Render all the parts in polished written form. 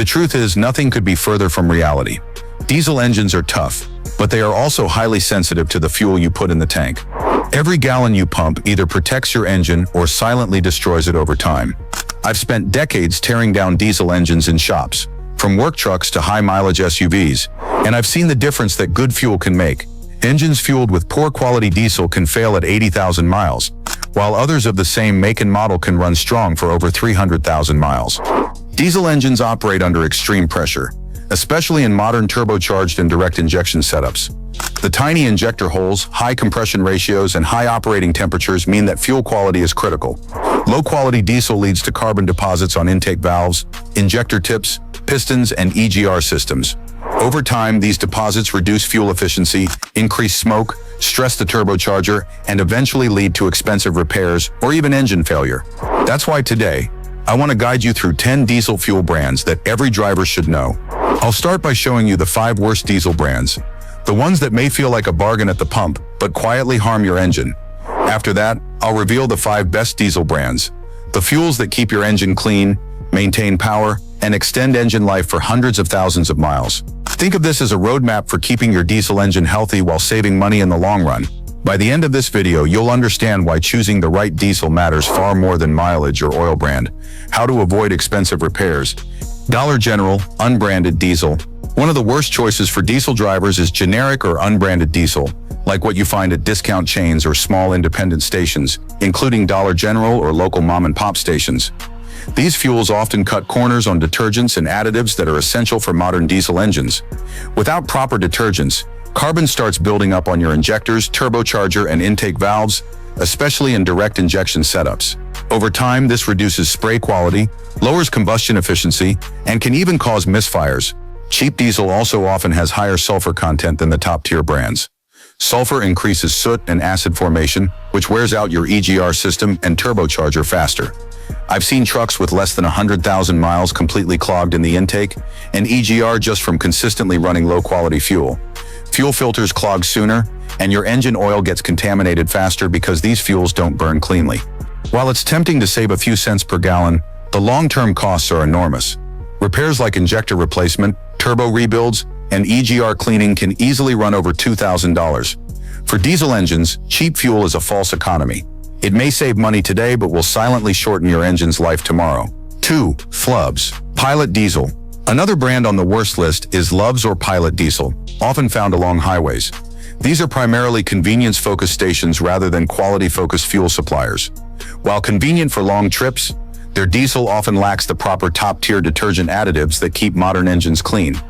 The truth is, nothing could be further from reality. Diesel engines are tough, but they are also highly sensitive to the fuel you put in the tank. Every gallon you pump either protects your engine or silently destroys it over time. I've spent decades tearing down diesel engines in shops, from work trucks to high-mileage SUVs, and I've seen the difference that good fuel can make. Engines fueled with poor quality diesel can fail at 80,000 miles, while others of the same make and model can run strong for over 300,000 miles. Diesel engines operate under extreme pressure, especially in modern turbocharged and direct injection setups. The tiny injector holes, high compression ratios, and high operating temperatures mean that fuel quality is critical. Low-quality diesel leads to carbon deposits on intake valves, injector tips, pistons, and EGR systems. Over time, these deposits reduce fuel efficiency, increase smoke, stress the turbocharger, and eventually lead to expensive repairs or even engine failure. That's why today, I want to guide you through 10 diesel fuel brands that every driver should know. I'll start by showing you the 5 worst diesel brands, the ones that may feel like a bargain at the pump, but quietly harm your engine. After that, I'll reveal the 5 best diesel brands, the fuels that keep your engine clean, maintain power, and extend engine life for hundreds of thousands of miles. Think of this as a roadmap for keeping your diesel engine healthy while saving money in the long run. By the end of this video, you'll understand why choosing the right diesel matters far more than mileage or oil brand, how to avoid expensive repairs. Dollar General, unbranded diesel. One of the worst choices for diesel drivers is generic or unbranded diesel, like what you find at discount chains or small independent stations, including Dollar General or local mom-and-pop stations. These fuels often cut corners on detergents and additives that are essential for modern diesel engines. Without proper detergents, carbon starts building up on your injectors, turbocharger, and intake valves, especially in direct injection setups. Over time, this reduces spray quality, lowers combustion efficiency, and can even cause misfires. Cheap diesel also often has higher sulfur content than the top-tier brands. Sulfur increases soot and acid formation, which wears out your EGR system and turbocharger faster. I've seen trucks with less than 100,000 miles completely clogged in the intake, and EGR just from consistently running low-quality fuel. Fuel filters clog sooner, and your engine oil gets contaminated faster because these fuels don't burn cleanly. While it's tempting to save a few cents per gallon, the long-term costs are enormous. Repairs like injector replacement, turbo rebuilds, and EGR cleaning can easily run over $2,000. For diesel engines, cheap fuel is a false economy. It may save money today, but will silently shorten your engine's life tomorrow. 2. Flubs. Pilot diesel. Another brand on the worst list is Love's or Pilot diesel, often found along highways. These are primarily convenience-focused stations rather than quality-focused fuel suppliers. While convenient for long trips, their diesel often lacks the proper top-tier detergent additives that keep modern engines clean.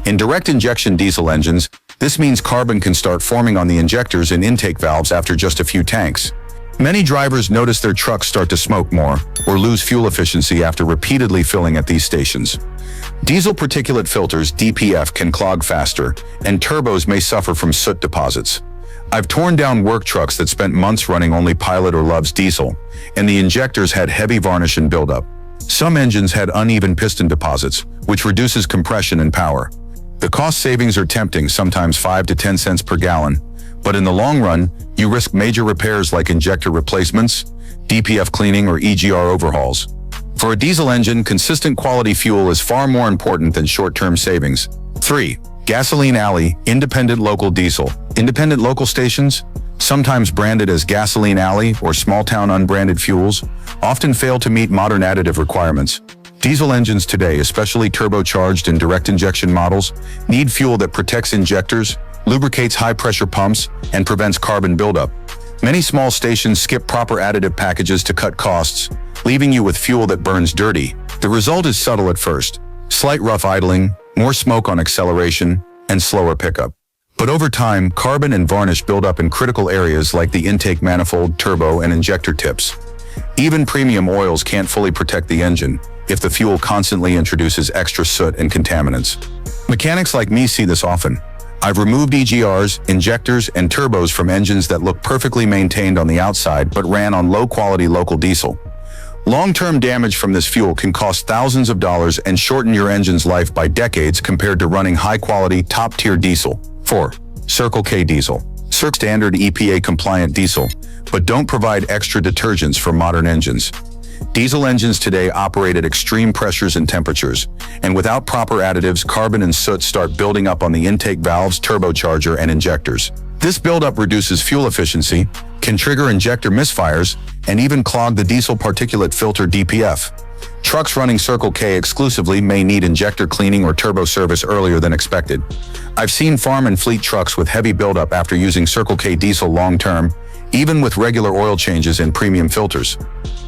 In direct injection diesel engines, this means carbon can start forming on the injectors and intake valves after just a few tanks. Many drivers notice their trucks start to smoke more or lose fuel efficiency after repeatedly filling at these stations. Diesel particulate filters (DPF) can clog faster, and turbos may suffer from soot deposits. I've torn down work trucks that spent months running only Pilot or Love's diesel, and the injectors had heavy varnish and buildup. Some engines had uneven piston deposits, which reduces compression and power. The cost savings are tempting, sometimes 5 to 10 cents per gallon, but in the long run, you risk major repairs like injector replacements, DPF cleaning, or EGR overhauls. For a diesel engine, consistent quality fuel is far more important than short-term savings. 3. Gasoline Alley, independent local diesel. Independent local stations, sometimes branded as Gasoline Alley or small-town unbranded fuels, often fail to meet modern additive requirements. Diesel engines today, especially turbocharged and direct injection models, need fuel that protects injectors, lubricates high-pressure pumps, and prevents carbon buildup. Many small stations skip proper additive packages to cut costs, leaving you with fuel that burns dirty. The result is subtle at first: slight rough idling, more smoke on acceleration, and slower pickup. But over time, carbon and varnish build up in critical areas like the intake manifold, turbo, and injector tips. Even premium oils can't fully protect the engine if the fuel constantly introduces extra soot and contaminants. Mechanics like me see this often. I've removed EGRs, injectors, and turbos from engines that look perfectly maintained on the outside but ran on low-quality local diesel. Long-term damage from this fuel can cost thousands of dollars and shorten your engine's life by decades compared to running high-quality, top-tier diesel. 4. Circle K diesel. Circle standard EPA-compliant diesel, but don't provide extra detergents for modern engines. Diesel engines today operate at extreme pressures and temperatures, and without proper additives, carbon and soot start building up on the intake valves, turbocharger, and injectors. This buildup reduces fuel efficiency, can trigger injector misfires, and even clog the diesel particulate filter (DPF). Trucks running Circle K exclusively may need injector cleaning or turbo service earlier than expected. I've seen farm and fleet trucks with heavy buildup after using Circle K diesel long-term, even with regular oil changes and premium filters.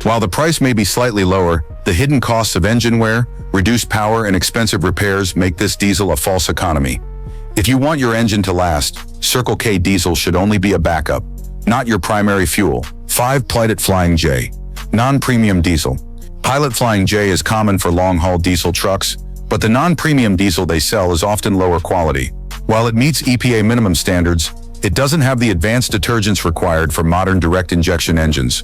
While the price may be slightly lower, the hidden costs of engine wear, reduced power, and expensive repairs make this diesel a false economy. If you want your engine to last, Circle K diesel should only be a backup, not your primary fuel. 5. Pilot Flying J. Non-premium diesel. Pilot Flying J is common for long-haul diesel trucks, but the non-premium diesel they sell is often lower quality. While it meets EPA minimum standards, it doesn't have the advanced detergents required for modern direct injection engines.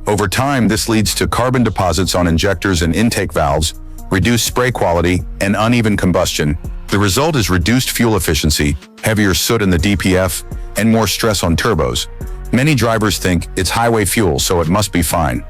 Over time, this leads to carbon deposits on injectors and intake valves, reduced spray quality, and uneven combustion. The result is reduced fuel efficiency, heavier soot in the DPF, and more stress on turbos. Many drivers think it's highway fuel, so it must be fine.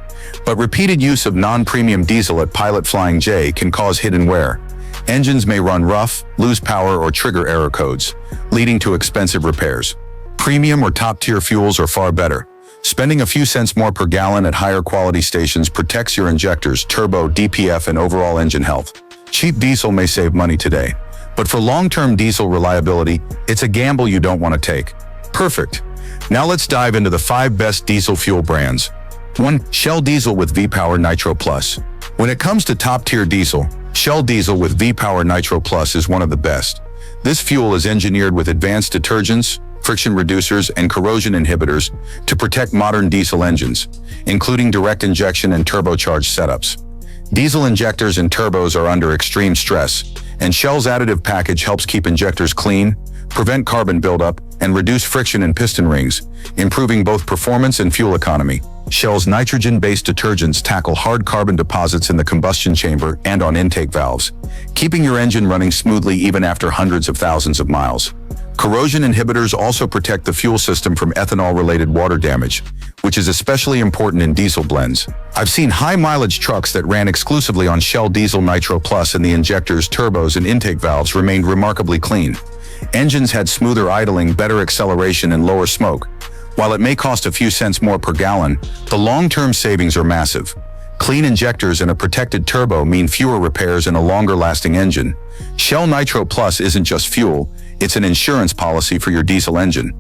But repeated use of non-premium diesel at Pilot Flying J can cause hidden wear. Engines may run rough, lose power, or trigger error codes, leading to expensive repairs. Premium or top-tier fuels are far better. Spending a few cents more per gallon at higher quality stations protects your injectors, turbo, DPF, and overall engine health. Cheap diesel may save money today, but for long-term diesel reliability, it's a gamble you don't want to take. Perfect. Now let's dive into the 5 best diesel fuel brands. 1. Shell Diesel with V-Power Nitro Plus. When it comes to top-tier diesel, Shell Diesel with V-Power Nitro Plus is one of the best. This fuel is engineered with advanced detergents, friction reducers, and corrosion inhibitors to protect modern diesel engines, including direct injection and turbocharged setups. Diesel injectors and turbos are under extreme stress, and Shell's additive package helps keep injectors clean, prevent carbon buildup, and reduce friction in piston rings, improving both performance and fuel economy. Shell's nitrogen-based detergents tackle hard carbon deposits in the combustion chamber and on intake valves, keeping your engine running smoothly even after hundreds of thousands of miles. Corrosion inhibitors also protect the fuel system from ethanol-related water damage, which is especially important in diesel blends. I've seen high-mileage trucks that ran exclusively on Shell Diesel Nitro Plus, and the injectors, turbos, and intake valves remained remarkably clean. Engines had smoother idling, better acceleration, and lower smoke. While it may cost a few cents more per gallon, the long-term savings are massive. Clean injectors and a protected turbo mean fewer repairs and a longer-lasting engine. Shell Nitro Plus isn't just fuel, it's an insurance policy for your diesel engine.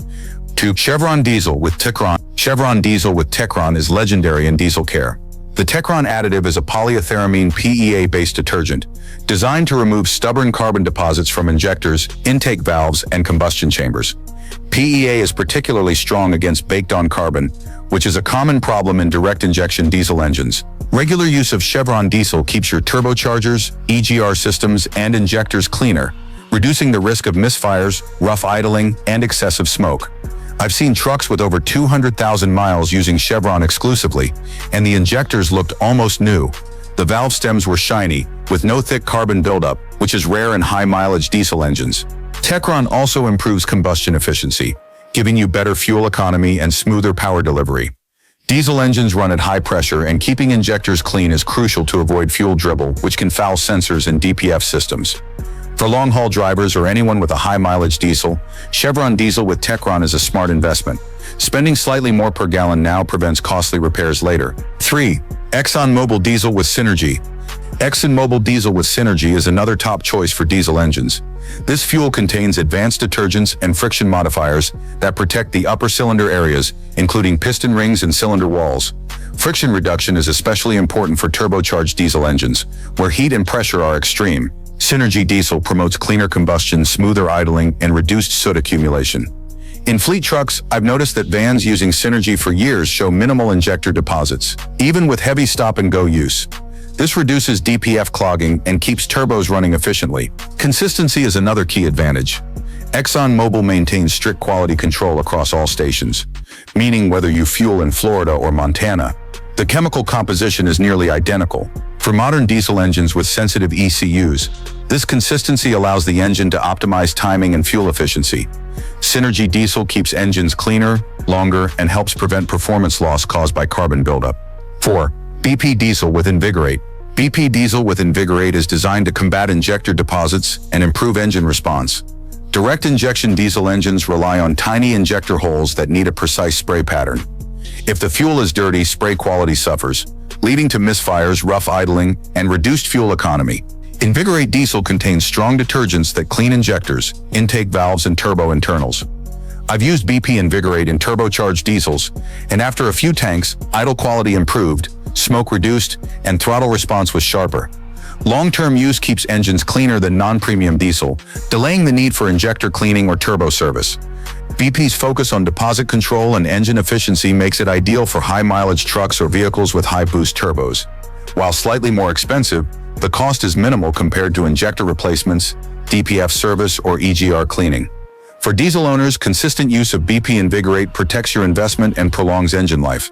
2. Chevron Diesel with Techron. Chevron Diesel with Techron is legendary in diesel care. The Techron additive is a polyethyramine PEA-based detergent, designed to remove stubborn carbon deposits from injectors, intake valves, and combustion chambers. PEA is particularly strong against baked-on carbon, which is a common problem in direct injection diesel engines. Regular use of Chevron Diesel keeps your turbochargers, EGR systems, and injectors cleaner, reducing the risk of misfires, rough idling, and excessive smoke. I've seen trucks with over 200,000 miles using Chevron exclusively, and the injectors looked almost new. The valve stems were shiny, with no thick carbon buildup, which is rare in high-mileage diesel engines. Techron also improves combustion efficiency, giving you better fuel economy and smoother power delivery. Diesel engines run at high pressure, and keeping injectors clean is crucial to avoid fuel dribble, which can foul sensors and DPF systems. For long-haul drivers or anyone with a high-mileage diesel, Chevron Diesel with Techron is a smart investment. Spending slightly more per gallon now prevents costly repairs later. 3. ExxonMobil Diesel with Synergy. ExxonMobil Diesel with Synergy is another top choice for diesel engines. This fuel contains advanced detergents and friction modifiers that protect the upper cylinder areas, including piston rings and cylinder walls. Friction reduction is especially important for turbocharged diesel engines, where heat and pressure are extreme. Synergy Diesel promotes cleaner combustion, smoother idling, and reduced soot accumulation. In fleet trucks, I've noticed that vans using Synergy for years show minimal injector deposits, even with heavy stop-and-go use. This reduces DPF clogging and keeps turbos running efficiently. Consistency is another key advantage. ExxonMobil maintains strict quality control across all stations, meaning whether you fuel in Florida or Montana, the chemical composition is nearly identical. For modern diesel engines with sensitive ECUs, this consistency allows the engine to optimize timing and fuel efficiency. Synergy Diesel keeps engines cleaner, longer, and helps prevent performance loss caused by carbon buildup. 4. BP Diesel with Invigorate. BP Diesel with Invigorate is designed to combat injector deposits and improve engine response. Direct injection diesel engines rely on tiny injector holes that need a precise spray pattern. If the fuel is dirty, spray quality suffers, leading to misfires, rough idling, and reduced fuel economy. Invigorate Diesel contains strong detergents that clean injectors, intake valves, and turbo internals. I've used BP Invigorate in turbocharged diesels, and after a few tanks, idle quality improved, smoke reduced, and throttle response was sharper. Long-term use keeps engines cleaner than non-premium diesel, delaying the need for injector cleaning or turbo service. BP's focus on deposit control and engine efficiency makes it ideal for high-mileage trucks or vehicles with high-boost turbos. While slightly more expensive, the cost is minimal compared to injector replacements, DPF service, or EGR cleaning. For diesel owners, consistent use of BP Invigorate protects your investment and prolongs engine life.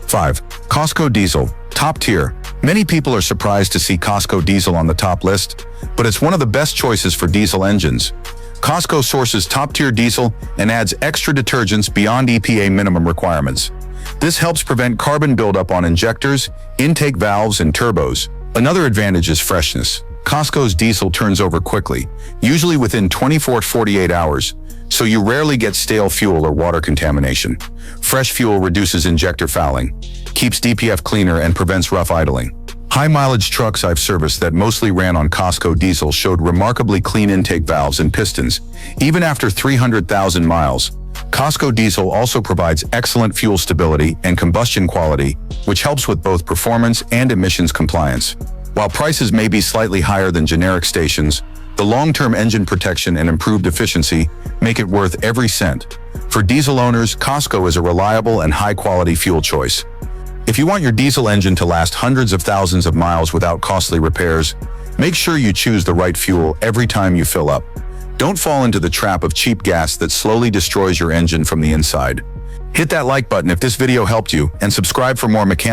5. Costco Diesel. Top tier. Many people are surprised to see Costco Diesel on the top list, but it's one of the best choices for diesel engines. Costco sources top-tier diesel and adds extra detergents beyond EPA minimum requirements. This helps prevent carbon buildup on injectors, intake valves, and turbos. Another advantage is freshness. Costco's diesel turns over quickly, usually within 24 to 48 hours, so you rarely get stale fuel or water contamination. Fresh fuel reduces injector fouling, keeps DPF cleaner, and prevents rough idling. High-mileage trucks I've serviced that mostly ran on Costco diesel showed remarkably clean intake valves and pistons, even after 300,000 miles. Costco diesel also provides excellent fuel stability and combustion quality, which helps with both performance and emissions compliance. While prices may be slightly higher than generic stations, the long-term engine protection and improved efficiency make it worth every cent. For diesel owners, Costco is a reliable and high-quality fuel choice. If you want your diesel engine to last hundreds of thousands of miles without costly repairs, make sure you choose the right fuel every time you fill up. Don't fall into the trap of cheap gas that slowly destroys your engine from the inside. Hit that like button if this video helped you, and subscribe for more mechanical